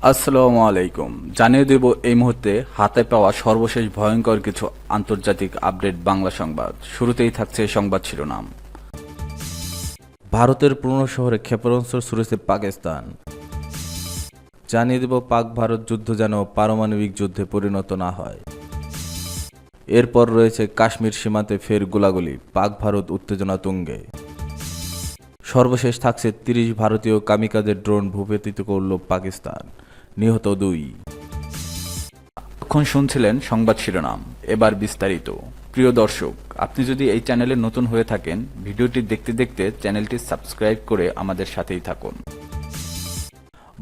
আসসালামু আলাইকুম। জানিয়ে দেব এই মুহূর্তে হাতে পাওয়া সর্বশেষ ভয়ঙ্কর কিছু আন্তর্জাতিক আপডেট বাংলা সংবাদ। শুরুতেই থাকছে সংবাদ শিরোনাম। ভারতের পুরনো শহরে ক্ষেপণাস্ত্র ছুড়েছে পাকিস্তান। জানিয়ে দেব পাক ভারত যুদ্ধ যেন পারমাণবিক যুদ্ধে পরিণত না হয়। এরপর রয়েছে কাশ্মীর সীমান্তে ফের গোলাগুলি, পাক ভারত উত্তেজনা তুঙ্গে। সর্বশেষ থাকছে ৩০ ভারতীয় কামিকাজের ড্রোন ভূপাতিত করল পাকিস্তান, নিহত ২। এখন শুনছিলেন সংবাদ শিরোনাম, এবার বিস্তারিত। প্রিয় দর্শক, আপনি যদি এই চ্যানেলে নতুন হয়ে থাকেন, ভিডিওটি দেখতে দেখতে চ্যানেলটি সাবস্ক্রাইব করে আমাদের সাথেই থাকুন।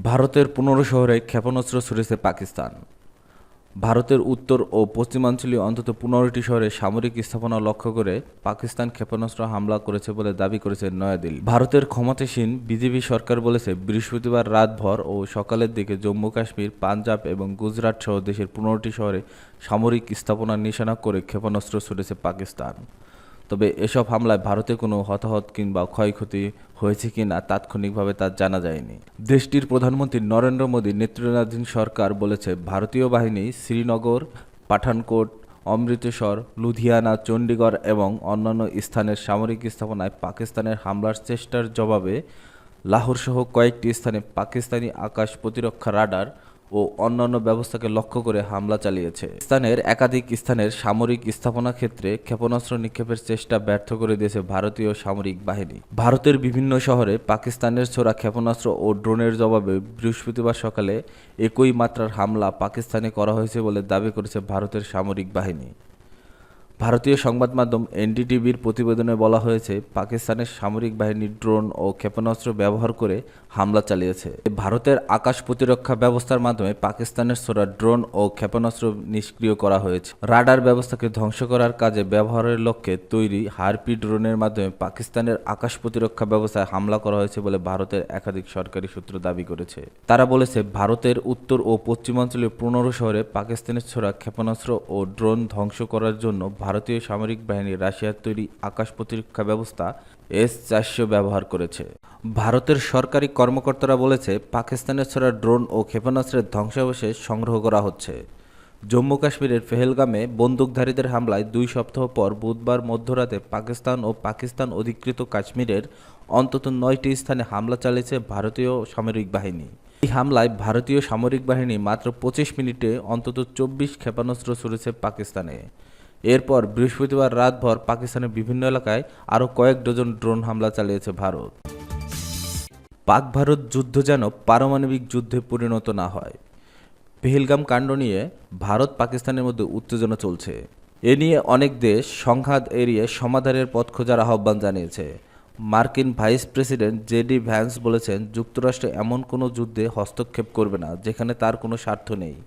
ভারতের ১৫ শহরে ক্ষেপণাস্ত্র ছুড়েছে পাকিস্তান। ভারতের উত্তর ও পশ্চিমাঞ্চলীয় অন্তত ১৫টি শহরে সামরিক স্থাপনা লক্ষ্য করে পাকিস্তান ক্ষেপণাস্ত্র হামলা করেছে বলে দাবি করেছে নয়াদিল্লি। ভারতের ক্ষমতাসীন বিজেপি সরকার বলেছে বৃহস্পতিবার রাতভর ও সকালের দিকে জম্মু কাশ্মীর, পাঞ্জাব এবং গুজরাট সহ দেশের ১৫টি শহরে সামরিক স্থাপনা নিশানা করে ক্ষেপণাস্ত্র ছুড়েছে পাকিস্তান। তবে এসব হামলায় ভারতে কোনো হতাহত কিংবা ক্ষয়ক্ষতি হয়েছে কিনা তাৎক্ষণিকভাবে তা জানা যায়নি। দেশটির প্রধানমন্ত্রী নরেন্দ্র মোদী নেতৃত্বাধীন সরকার বলেছে ভারতীয় বাহিনী শ্রীনগর, পাঠানকোট, অমৃতসর, লুধিয়ানা, চণ্ডীগড় এবং অন্যান্য স্থানের সামরিক স্থাপনায় পাকিস্তানের হামলার চেষ্টার জবাবে লাহোরসহ কয়েকটি স্থানে পাকিস্তানি আকাশ প্রতিরক্ষা রাডার ও অন্যান্য ব্যবস্থাকে লক্ষ্য করে হামলা চালিয়েছে। স্থানের একাধিক স্থানের সামরিক স্থাপনা ক্ষেত্রে ক্ষেপণাস্ত্র নিক্ষেপের চেষ্টা ব্যর্থ করে দিয়েছে ভারতীয় সামরিক বাহিনী। ভারতের বিভিন্ন শহরে পাকিস্তানের ছোড়া ক্ষেপণাস্ত্র ও ড্রোনের জবাবে বৃহস্পতিবার সকালে একই মাত্রার হামলা পাকিস্তানে করা হয়েছে বলে দাবি করেছে ভারতের সামরিক বাহিনী। ভারতীয় সংবাদ মাধ্যম এনডিটিভির প্রতিবেদনে বলা হয়েছে পাকিস্তানের সামরিক বাহিনী ড্রোন ও ক্ষেপণাস্ত্র ব্যবহার করে হামলা চালিয়েছে। ভারতের আকাশ প্রতিরক্ষা ব্যবস্থার মাধ্যমে পাকিস্তানের ছোড়া ড্রোন ও ক্ষেপণাস্ত্র নিষ্ক্রিয় করা হয়েছে। রাডার ব্যবস্থাকে ধ্বংস করার কাজে ব্যবহারের লক্ষ্যে তৈরি হারপি ড্রোনের মাধ্যমে পাকিস্তানের আকাশ প্রতিরক্ষা ব্যবস্থায় হামলা করা হয়েছে বলে ভারতের একাধিক সরকারি সূত্র দাবি করেছে। তারা বলেছে ভারতের উত্তর ও পশ্চিমাঞ্চলীয় ১৫ শহরে পাকিস্তানের ছোড়া ক্ষেপণাস্ত্র ও ড্রোন ধ্বংস করার জন্য ভারতীয় সামরিক বাহিনী রাশিয়ার তৈরি আকাশ প্রতিরক্ষা ব্যবস্থা S-400 ব্যবহার করেছে। ভারতের সরকারি কর্মকর্তারা বলেছে পাকিস্তানের ছোড়া ড্রোন ও ক্ষেপণাস্ত্রের ধ্বংসাবশেষ সংগ্রহ করা হচ্ছে। জম্মু কাশ্মীরের পেহেলগামে বন্দুকধারীদের হামলায় ২ সপ্তাহ পর বুধবার মধ্যরাতে পাকিস্তান ও পাকিস্তান অধিকৃত কাশ্মীরের অন্তত ৯টি স্থানে হামলা চালিয়েছে ভারতীয় সামরিক বাহিনী। এই হামলায় ভারতীয় সামরিক বাহিনী মাত্র ২৫ মিনিটে অন্তত ২৪ ক্ষেপণাস্ত্র ছুড়েছে পাকিস্তানে। এরপর বৃহস্পতিবার রাতভর পাকিস্তানের বিভিন্ন এলাকায় আরও কয়েক ডজন ড্রোন হামলা চালিয়েছে ভারত। পাক ভারত যুদ্ধ যেন পারমাণবিক যুদ্ধে পরিণত না হয়। পেহেলগাম কাণ্ড নিয়ে ভারত পাকিস্তানের মধ্যে উত্তেজনা চলছে। এ নিয়ে অনেক দেশ সংঘাত এড়িয়ে সমাধানের পথ খোঁজার আহ্বান জানিয়েছে। মার্কিন ভাইস প্রেসিডেন্ট জেডি ভ্যান্স বলেছেন যুক্তরাষ্ট্র এমন কোনো যুদ্ধে হস্তক্ষেপ করবে না যেখানে তার কোনো স্বার্থ নেই।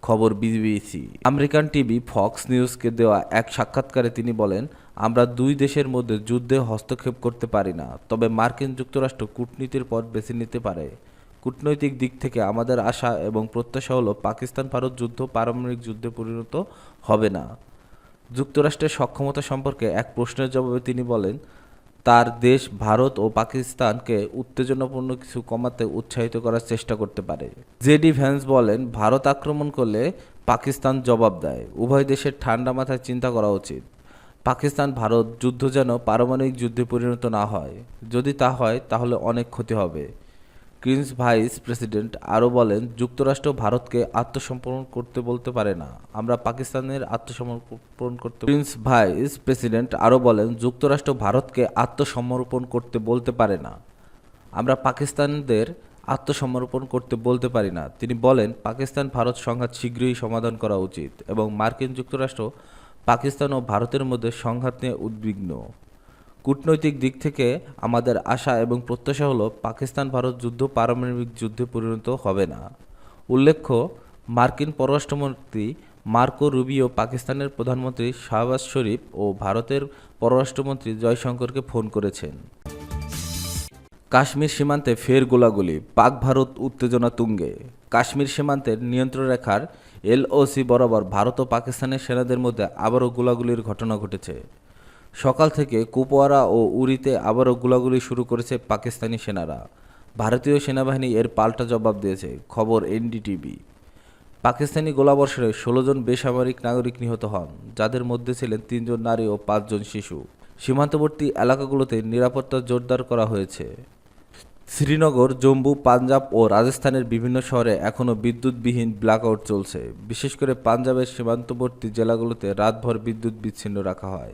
খবর বিবিসি। আমেরিকান টিভি ফক্স নিউজকে দেওয়া এক সাক্ষাৎকারে তিনি বলেন, আমরা দুই দেশের মধ্যে যুদ্ধে হস্তক্ষেপ করতে পারি না, তবে মার্কিন যুক্তরাষ্ট্র কূটনীতির পথ বেছে নিতে পারে। কূটনৈতিক দিক থেকে আমাদের আশা এবং প্রত্যাশা হলো পাকিস্তান ভারত যুদ্ধ পারমাণবিক যুদ্ধে পরিণত হবে না। যুক্তরাষ্ট্রের সক্ষমতা সম্পর্কে এক প্রশ্নের জবাবে তিনি বলেন, তার দেশ ভারত ও পাকিস্তানকে উত্তেজনাপূর্ণ কিছু কমাতে উৎসাহিত করার চেষ্টা করতে পারে। জেডি ভ্যান্স বলেন, ভারত আক্রমণ করলে পাকিস্তান জবাব দেয়। উভয় দেশের ঠান্ডা মাথায় চিন্তা করা উচিত। পাকিস্তান ভারত যুদ্ধ যেন পারমাণবিক যুদ্ধে পরিণত না হয়। যদি তা হয় তাহলে অনেক ক্ষতি হবে। ক্রিন্স ভাইস প্রেসিডেন্ট আরও বলেন, যুক্তরাষ্ট্র ভারতকে আত্মসমর্পণ করতে বলতে পারে না, আমরা পাকিস্তানের আত্মসমর্পণ করতে। ক্রিন্স ভাইস প্রেসিডেন্ট আরও বলেন, যুক্তরাষ্ট্র ভারতকে আত্মসমর্পণ করতে বলতে পারে না, আমরা পাকিস্তানদের আত্মসমর্পণ করতে বলতে পারি না। তিনি বলেন, পাকিস্তান ভারত সংঘাত শীঘ্রই সমাধান করা উচিত এবং মার্কিন যুক্তরাষ্ট্র পাকিস্তান ও ভারতের মধ্যে সংঘাত নিয়ে উদ্বিগ্ন। কূটনৈতিক দিক থেকে আমাদের আশা এবং প্রত্যাশা হলো পাকিস্তান ভারত যুদ্ধ পারমাণবিক যুদ্ধে পরিণত হবে না। উল্লেখ্য, মার্কিন পররাষ্ট্রমন্ত্রী মার্কো রুবিও পাকিস্তানের প্রধানমন্ত্রী শাহবাজ শরীফ ও ভারতের পররাষ্ট্রমন্ত্রী জয়শঙ্করকে ফোন করেছেন। কাশ্মীর সীমান্তে ফের গোলাগুলি, পাক ভারত উত্তেজনা তুঙ্গে। কাশ্মীর সীমান্তের নিয়ন্ত্রণ রেখার LOC বরাবর ভারত ও পাকিস্তানের সেনাদের মধ্যে আবারও গোলাগুলির ঘটনা ঘটেছে। সকাল থেকে কুপওয়ারা ও উরিতে আবারও গোলাগুলি শুরু করেছে পাকিস্তানি সেনারা। ভারতীয় সেনাবাহিনী এর পাল্টা জবাব দিয়েছে, খবর এনডিটিভি। পাকিস্তানি গোলাবর্ষণে ১৬ জন বেসামরিক নাগরিক নিহত হন, যাদের মধ্যে ছিলেন ৩ জন নারী ও ৫ জন শিশু। সীমান্তবর্তী এলাকাগুলোতে নিরাপত্তা জোরদার করা হয়েছে। শ্রীনগর, জম্মু, পাঞ্জাব ও রাজস্থানের বিভিন্ন শহরে এখনও বিদ্যুৎবিহীন ব্ল্যাকআউট চলছে। বিশেষ করে পাঞ্জাবের সীমান্তবর্তী জেলাগুলোতে রাতভর বিদ্যুৎ বিচ্ছিন্ন রাখা হয়।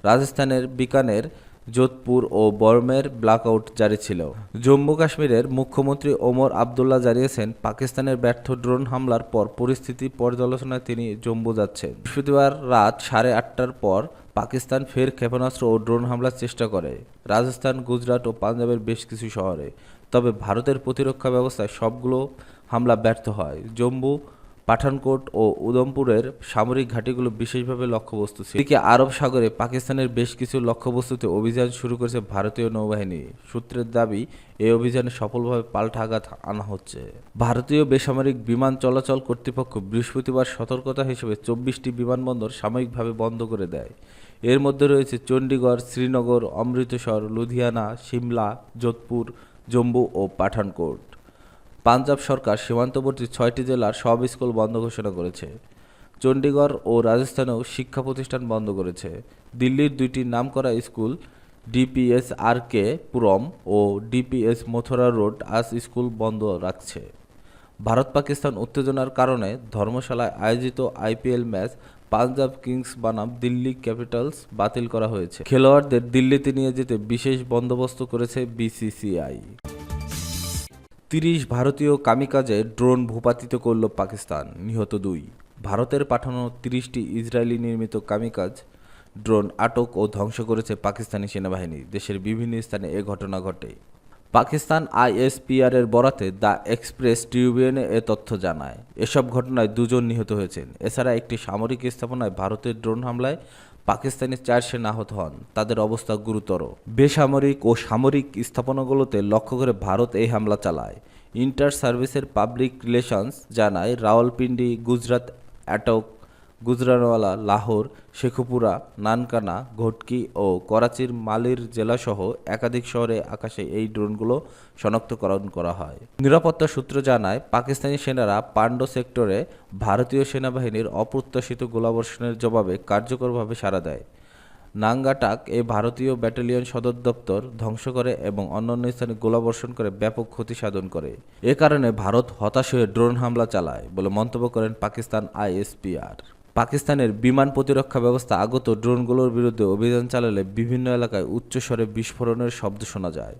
রাজস্থানের বিকানের, যোধপুর ও বরমের ব্ল্যাকআউট জারি ছিল। জম্মু কাশ্মীরের মুখ্যমন্ত্রী ওমর আবদুল্লাহ জানিয়েছেন, পাকিস্তানের ব্যর্থ ড্রোন হামলার পর পরিস্থিতি পর্যালোচনায় তিনি জম্মু যাচ্ছেন। বৃহস্পতিবার রাত 8:30টার পর পাকিস্তান ফের ক্ষেপণাস্ত্র ও ড্রোন হামলার চেষ্টা করে রাজস্থান, গুজরাট ও পাঞ্জাবের বেশ কিছু শহরে। তবে ভারতের প্রতিরক্ষা ব্যবস্থায় সবগুলো হামলা ব্যর্থ হয়। জম্মু, পাঠানকোট ও উধমপুরের সামরিক ঘাঁটিগুলো বিশেষভাবে লক্ষ্যবস্তু ছিল। এদিকে আরব সাগরে পাকিস্তানের বেশ কিছু লক্ষ্যবস্তুতে অভিযান শুরু করেছে ভারতীয় নৌবাহিনী। সূত্রের দাবি, এই অভিযানে সফলভাবে পাল্টা আঘাত আনা হচ্ছে। ভারতীয় বেসামরিক বিমান চলাচল কর্তৃপক্ষ বৃহস্পতিবার সতর্কতা হিসেবে ২৪টি বিমানবন্দর সাময়িকভাবে বন্ধ করে দেয়। এর মধ্যে রয়েছে চণ্ডীগড়, শ্রীনগর, অমৃতসর, লুধিয়ানা, সিমলা, যোধপুর, জম্মু ও পাঠানকোট। পাঞ্জাব সরকার সীমান্তবর্তী ৬টি জেলার সব স্কুল বন্ধ ঘোষণা করেছে। চণ্ডীগড় ও রাজস্থানেও শিক্ষা প্রতিষ্ঠান বন্ধ করেছে। দিল্লির ২টি নামকরা স্কুল, ডিপিএস আরকে পুরম ও ডিপিএস মথুরা রোড, আজ স্কুল বন্ধ রাখছে। ভারত পাকিস্তান উত্তেজনার কারণে ধর্মশালায় আয়োজিত আইপিএল ম্যাচ পাঞ্জাব কিংস বনাম দিল্লি ক্যাপিটালস বাতিল করা হয়েছে। খেলোয়াড়দের দিল্লিতে নিয়ে যেতে বিশেষ বন্দোবস্ত করেছে বিসিসিআই। ৩০ ভারতীয় কামিকাজে ড্রোন ভূপাতিত করল পাকিস্তান, নিহত ২। ভারতের পাঠানো ৩০টি ইসরায়েলি নির্মিত কামিকাজ ড্রোন আটক ও ধ্বংস করেছে পাকিস্তানি সেনাবাহিনী। দেশের বিভিন্ন স্থানে এ ঘটনা ঘটে। পাকিস্তান আইএসপিআর এর বরাতে দ্য এক্সপ্রেস ট্রিবিউনে এ তথ্য জানায়। এসব ঘটনায় ২ জন নিহত হয়েছেন। এছাড়া একটি সামরিক স্থাপনায় ভারতের ড্রোন হামলায় পাকিস্তানি ৪ সেনা আহত হন, তাদের অবস্থা গুরুতর। বেসামরিক ও সামরিক স্থাপনাগুলোতে লক্ষ্য করে ভারত এই হামলা চালায়। ইন্টার সার্ভিসের পাবলিক রিলেশনস জানায়, রাওয়ালপিন্ডি, গুজরাত অ্যাটক, গুজরানওয়ালা, লাহোর, শেখুপুরা, নানকানা, ঘটকি ও করাচির মালির জেলাসহ একাধিক শহরে আকাশে এই ড্রোনগুলো শনাক্তকরণ করা হয়। নিরাপত্তা সূত্র জানায়, পাকিস্তানি সেনারা পান্ডো সেক্টরে ভারতীয় সেনাবাহিনীর অপ্রত্যাশিত গোলাবর্ষণের জবাবে কার্যকরভাবে সাড়া দেয়। নাঙ্গাটাক এ ভারতীয় ব্যাটালিয়ন সদর দপ্তর ধ্বংস করে এবং অন্যান্য স্থানে গোলাবর্ষণ করে ব্যাপক ক্ষতি সাধন করে। এ কারণে ভারত হতাশ হয়ে ড্রোন হামলা চালায় বলে মন্তব্য করেন পাকিস্তান আইএসপিআর। পাকিস্তানের বিমান প্রতিরক্ষা ব্যবস্থা আগত ড্রোনগুলোর বিরুদ্ধে অভিযান চালালে বিভিন্ন এলাকায় উচ্চস্বরে বিস্ফোরণের শব্দ শোনা যায়।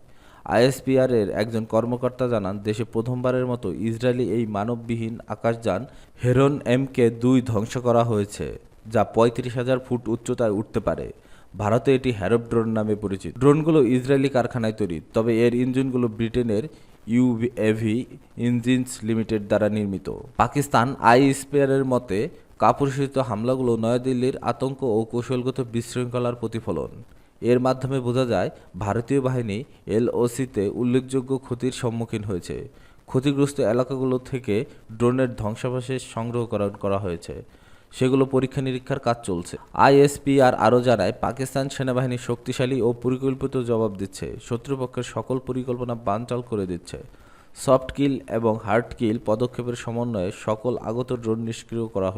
আইএসপিআর এর একজন কর্মকর্তা জানান, দেশে প্রথমবারের মতো ইসরায়েলি এই মানববিহীন আকাশযান হেরন MK-2 ধ্বংস করা হয়েছে, যা ৩৫,০০০ ফুট উচ্চতায় উঠতে পারে। ভারতে এটি হ্যারপ ড্রোন নামে পরিচিত। ড্রোনগুলো ইসরায়েলি কারখানায় তৈরি, তবে এর ইঞ্জিনগুলো ব্রিটেনের ইউএভি ইঞ্জিনস লিমিটেড দ্বারা নির্মিত। পাকিস্তান আইএসপিআর এর মতে, কাপুরুষোচিত হামলাগুলো নয়াদিল্লির আতঙ্ক ও কৌশলগত বিশৃঙ্খলার প্রতিফলন। এর মাধ্যমে বোঝা যায়, ভারতীয় বাহিনী LOCতে উল্লেখযোগ্য ক্ষতির সম্মুখীন হয়েছে। ক্ষতিগ্রস্ত এলাকাগুলো থেকে ড্রোনের ধ্বংসাবশেষ সংগ্রহ করা হয়েছে, সেগুলো পরীক্ষা নিরীক্ষার কাজ চলছে। আইএসপিআর আরও জানায়, পাকিস্তান সেনাবাহিনী শক্তিশালী ও পরিকল্পিত জবাব দিচ্ছে, শত্রুপক্ষের সকল পরিকল্পনা বানচাল করে দিচ্ছে। সফট কিল এবং হার্ড কিল পদক্ষেপের সমন্বয়ে সকল আগত ড্রোন নিষ্ক্রিয় করা